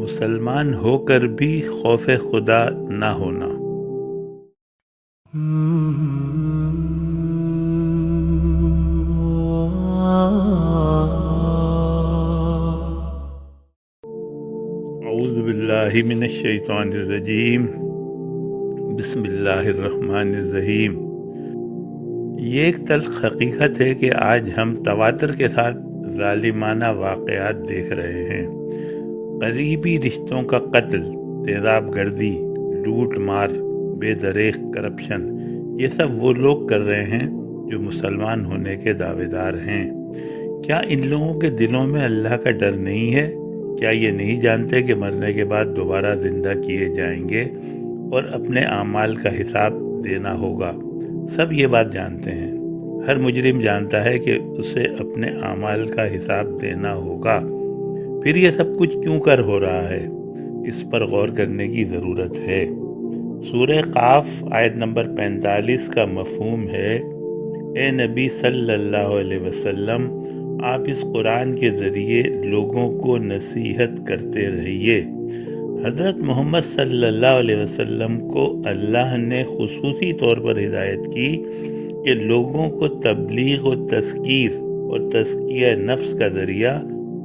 مسلمان ہو کر بھی خوف خدا نہ ہونا۔ اعوذ باللہ من الشیطان الرجیم، بسم اللہ الرحمن الرحیم۔ یہ ایک تلخ حقیقت ہے کہ آج ہم تواتر کے ساتھ ظالمانہ واقعات دیکھ رہے ہیں۔ قریبی رشتوں کا قتل، تیزاب گردی، لوٹ مار، بے دریغ کرپشن، یہ سب وہ لوگ کر رہے ہیں جو مسلمان ہونے کے دعوے دار ہیں۔ کیا ان لوگوں کے دلوں میں اللہ کا ڈر نہیں ہے؟ کیا یہ نہیں جانتے کہ مرنے کے بعد دوبارہ زندہ کیے جائیں گے اور اپنے اعمال کا حساب دینا ہوگا؟ سب یہ بات جانتے ہیں۔ ہر مجرم جانتا ہے کہ اسے اپنے اعمال کا حساب دینا ہوگا۔ پھر یہ سب کچھ کیوں کر ہو رہا ہے؟ اس پر غور کرنے کی ضرورت ہے۔ سورہ قاف آیت نمبر 45 کا مفہوم ہے: اے نبی صلی اللہ علیہ وسلم، آپ اس قرآن کے ذریعے لوگوں کو نصیحت کرتے رہیے۔ حضرت محمد صلی اللہ علیہ وسلم کو اللہ نے خصوصی طور پر ہدایت کی کہ لوگوں کو تبلیغ و تذکیر اور تزکیہ نفس کا ذریعہ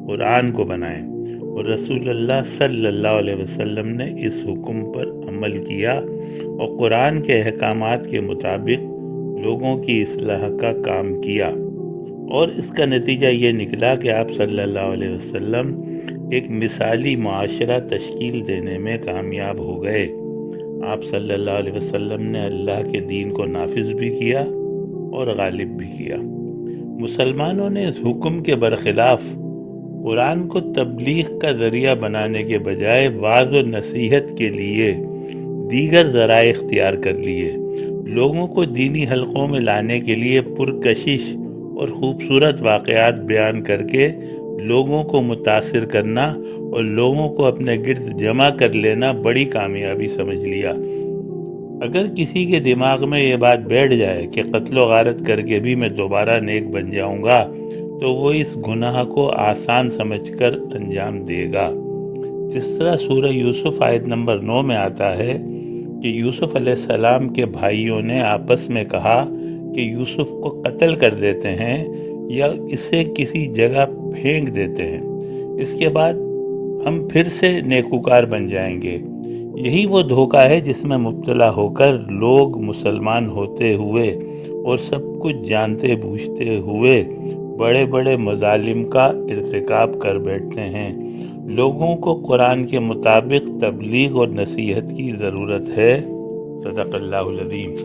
قرآن کو بنائیں، اور رسول اللہ صلی اللہ علیہ وسلم نے اس حکم پر عمل کیا اور قرآن کے احکامات کے مطابق لوگوں کی اصلاح کا کام کیا، اور اس کا نتیجہ یہ نکلا کہ آپ صلی اللہ علیہ وسلم ایک مثالی معاشرہ تشکیل دینے میں کامیاب ہو گئے۔ آپ صلی اللہ علیہ وسلم نے اللہ کے دین کو نافذ بھی کیا اور غالب بھی کیا۔ مسلمانوں نے اس حکم کے برخلاف قرآن کو تبلیغ کا ذریعہ بنانے کے بجائے وعظ و نصیحت کے لیے دیگر ذرائع اختیار کر لیے۔ لوگوں کو دینی حلقوں میں لانے کے لیے پرکشش اور خوبصورت واقعات بیان کر کے لوگوں کو متاثر کرنا اور لوگوں کو اپنے گرد جمع کر لینا بڑی کامیابی سمجھ لیا۔ اگر کسی کے دماغ میں یہ بات بیٹھ جائے کہ قتل و غارت کر کے بھی میں دوبارہ نیک بن جاؤں گا، تو وہ اس گناہ کو آسان سمجھ کر انجام دے گا۔ جس طرح سورہ یوسف آیت نمبر 9 میں آتا ہے کہ یوسف علیہ السلام کے بھائیوں نے آپس میں کہا کہ یوسف کو قتل کر دیتے ہیں یا اسے کسی جگہ پھینک دیتے ہیں، اس کے بعد ہم پھر سے نیکوکار بن جائیں گے۔ یہی وہ دھوکہ ہے جس میں مبتلا ہو کر لوگ مسلمان ہوتے ہوئے اور سب کچھ جانتے بوجھتے ہوئے بڑے بڑے مظالم کا ارتکاب کر بیٹھتے ہیں۔ لوگوں کو قرآن کے مطابق تبلیغ اور نصیحت کی ضرورت ہے۔ صدق اللہ العظیم۔